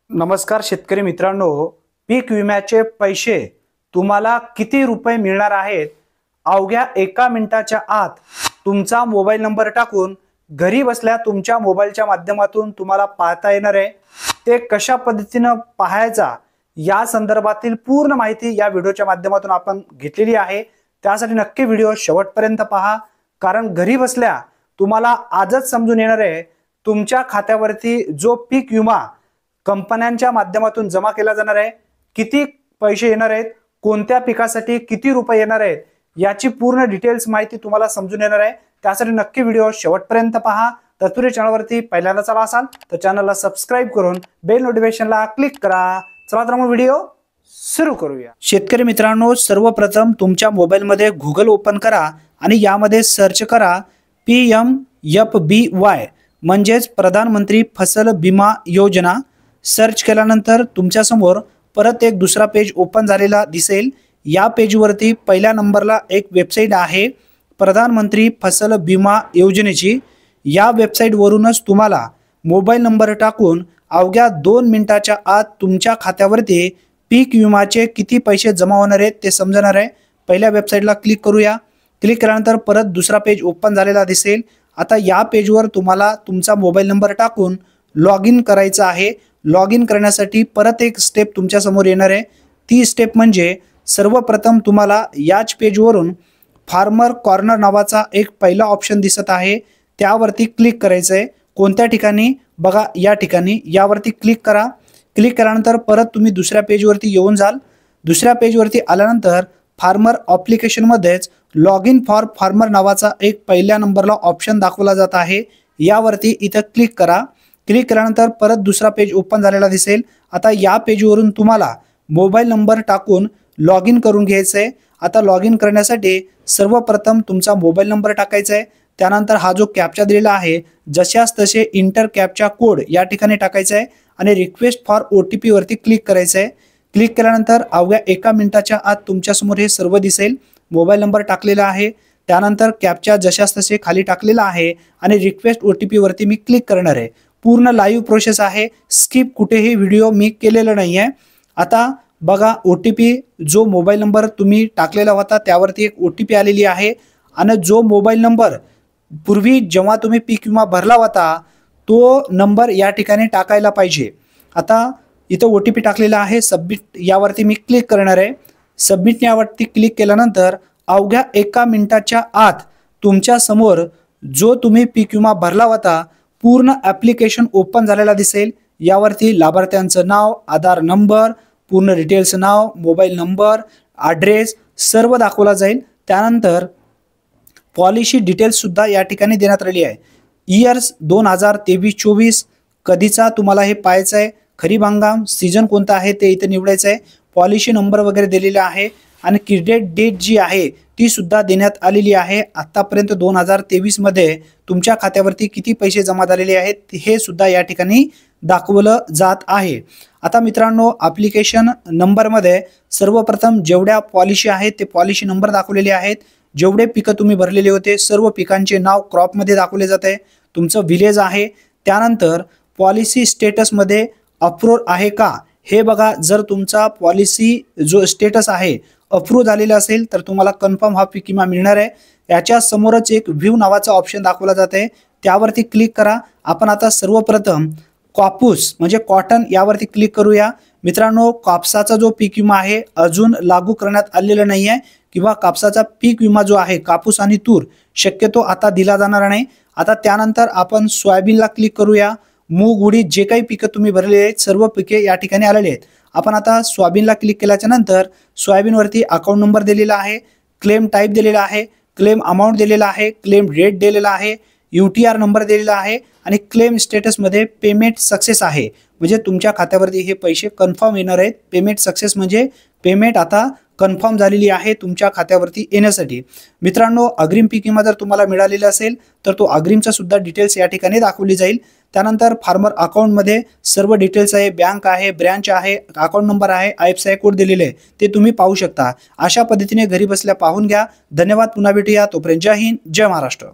नमस्कार शेतकरी मित्रांनो, पीक विम्याचे पैसे तुम्हाला किती रुपये मिळणार आहेत? अवघ्या 1 मिनिटाच्या आत तुमचा मोबाईल नंबर टाकून घरी बसल्या तुमच्या मोबाईलच्या माध्यमातून तुम्हाला पाहता येणार आहे। ते कशा पद्धतीने पाहायचा या संदर्भातील पूर्ण माहिती या व्हिडिओच्या माध्यमातून आपण घेतलेली आहे। त्यासाठी नक्की व्हिडिओ शेवटपर्यंत पहा, कारण घरी बसल्या तुम्हाला आजच समजून येणार आहे तुमच्या खात्यावरती जो पीक विमा कंपन्यांच्या माध्यमातून जमा केला जाणार आहे, किती पैसे येणार आहेत, कोणत्या पिकासाठी किती रुपये येणार आहेत, याची पूर्ण डिटेल्स माहिती तुम्हाला समजून येणार आहे। त्यासाठी नक्की व्हिडिओ शेवटपर्यंत पहा। तत्पूर्वी चॅनलवरती पहिल्यांदाच आला असाल तर चॅनलला सबस्क्राइब करून बेल नोटिफिकेशनला क्लिक करा। चला तर मग व्हिडिओ सुरू करूया। शेतकरी मित्रांनो, सर्वप्रथम तुमच्या मोबाईलमध्ये गूगल ओपन करा आणि यामध्ये सर्च करा PMFBY म्हणजेच प्रधानमंत्री फसल बीमा योजना। सर्च केल्यानंतर तुमच्या समोर परत एक दुसरा पेज ओपन झालेला दिसेल। या पेजवरती पहिल्या नंबरला एक वेबसाईट आहे प्रधानमंत्री फसल बीमा योजनेची। या वेबसाईट वरूनच तुम्हाला मोबाईल नंबर टाकून अवघ्या 2 मिनिटाच्या आत तुमच्या खात्यावरती पीक विमाचे किती पैसे जमा होणार आहेत ते समजणार आहे। पहिल्या वेबसाईटला क्लिक करूया। क्लिक केल्यानंतर परत दुसरा पेज ओपन झालेला दिसेल। आता या पेजवर तुम्हाला तुमचा मोबाईल नंबर टाकून लॉग इन करायचं आहे। लॉग इन करण्यासाठी परत एक स्टेप तुमच्या समोर येणार आहे। ती स्टेप म्हणजे सर्वप्रथम तुम्हाला याच पेजवरून फार्मर कॉर्नर नावाचा एक पहिला ऑप्शन दिसत आहे, त्यावरती क्लिक करायचं आहे। कोणत्या ठिकाणी बघा, या ठिकाणी यावरती क्लिक करा। क्लिक केल्यानंतर परत तुम्ही दुसऱ्या पेजवरती येऊन जाल। दुसऱ्या पेजवरती आल्यानंतर फार्मर ॲप्लिकेशनमध्येच लॉग इन फॉर फार्मर नावाचा एक पहिल्या नंबरला ऑप्शन दाखवला जात आहे। यावरती इथं क्लिक करा। क्लिक केल्यानंतर परत दुसरा पेज ओपन झालेला दिसेल। आता या पेजवरून तुम्हाला मोबाईल नंबर टाकून लॉग इन करून घ्यायचं आहे। आता लॉग इन करण्यासाठी सर्वप्रथम तुमचा मोबाईल नंबर टाकायचा आहे। त्यानंतर हा जो कॅप्चा दिलेला आहे जशास तसे इंटर कॅप्चा कोड या ठिकाणी टाकायचा आहे आणि रिक्वेस्ट फॉर OTP वरती क्लिक करायचं आहे। क्लिक केल्यानंतर अवघ्या 1 मिनिटाच्या आत तुमच्यासमोर हे सर्व दिसेल। मोबाईल नंबर टाकलेला आहे, त्यानंतर कॅप्चा जशास तसे खाली टाकलेला आहे आणि रिक्वेस्ट OTP वरती मी क्लिक करणार आहे। पूर्ण लाईव्ह प्रोसेस आहे, स्किप कुठेही व्हिडिओ मी केलेला नाही आहे। आता बघा, OTP जो मोबाईल नंबर तुम्ही टाकलेला होता त्यावरती एक OTP आलेली आहे आणि जो मोबाईल नंबर पूर्वी जेव्हा तुम्ही पीक विमा भरला होता तो नंबर या ठिकाणी टाकायला पाहिजे। आता इथं OTP टाकलेला आहे, सबमिट यावरती मी क्लिक करणार आहे। सबमिट यावरती क्लिक केल्यानंतर अवघ्या 1 मिनिटाच्या आत तुमच्या समोर जो तुम्ही पीक विमा भरला होता पूर्ण ॲप्लिकेशन ओपन झालेला दिसेल। यावरती लाभार्थ्यांचं नाव, आधार नंबर, पूर्ण डिटेल्स, नाव, मोबाईल नंबर, ॲड्रेस सर्व दाखवला जाईल। त्यानंतर पॉलिसी डिटेल्स सुद्धा या ठिकाणी देण्यात आलेली आहे। इयर्स 2023-24 कधीचा तुम्हाला हे पाहायचं आहे, खरीप हंगाम, सीजन कोणता आहे ते इथे निवडायचं आहे। पॉलिसी नंबर वगैरे दिलेला आहे आणि क्रेडिट डेट जी आहे ती सुद्धा देण्यात आलेली आहे। आतापर्यंत 2023 मध्ये तुमच्या खात्यावरती किती पैसे जमा झालेले आहेत हे सुद्धा या ठिकाणी दाखवलं जात आहे। आता मित्रांनो, ॲप्लिकेशन नंबरमध्ये सर्वप्रथम जेवढ्या पॉलिसी आहेत ते पॉलिसी नंबर दाखवलेले आहेत। जेवढे पिकं तुम्ही भरलेले होते सर्व पिकांचे नाव क्रॉपमध्ये दाखवले जाते, तुमचं विलेज आहे। त्यानंतर पॉलिसी स्टेटसमध्ये अप्रूव्ह आहे का हे बघा। जर तुमचा पॉलिसी जो स्टेटस आहे अप्रूव्ह झालेला असेल तर तुम्हाला कन्फर्म हा पीक विमा मिळणार आहे। याच्या समोरच एक व्ह्यू नावाचा ऑप्शन दाखवला जाते, त्यावरती क्लिक करा। आपण आता सर्वप्रथम कापूस म्हणजे कॉटन यावरती क्लिक करूया। मित्रांनो, कापसाचा जो पीक विमा आहे अजून लागू करण्यात आलेला नाही आहे, किंवा कापसाचा पीक विमा जो आहे कापूस आणि तूर शक्यतो आता दिला जाणार नाही। आता त्यानंतर आपण सोयाबीनला क्लिक करूया। मूग, उडीद जे काही पिकं तुम्ही भरलेले आहेत सर्व पिके या ठिकाणी आलेले आहेत। आपण आता सोयाबीनला क्लिक केल्याच्या नंतर सोयाबीनवरती अकाउंट नंबर दिलेला आहे, क्लेम टाईप दिलेला आहे, क्लेम अमाऊंट दिलेला आहे, क्लेम रेट दिलेला आहे, UTR नंबर दिलेला आहे आणि क्लेम स्टेटसमध्ये पेमेंट सक्सेस आहे, म्हणजे तुमच्या खात्यावरती हे पैसे कन्फर्म येणार आहेत। पेमेंट सक्सेस म्हणजे पेमेंट आता कन्फर्म झालेली आहे तुमच्या खात्यावरती येण्यासाठी। मित्रांनो, अग्रिम पीक विमा जर तुम्हाला मिळालेला असेल तर तो अग्रिमचा सुद्धा डिटेल्स या ठिकाणी दाखवली जाईल। त्यानंतर फार्मर अकाउंटमध्ये सर्व डिटेल्स आहे, बँक आहे, ब्रँच आहे, अकाउंट नंबर आहे, IFSI कोड दिलेले आहे ते तुम्ही पाहू शकता। अशा पद्धतीने घरी बसल्या पाहून घ्या। धन्यवाद, पुन्हा भेटूया, तोपर्यंत जय हिंद, जय महाराष्ट्र।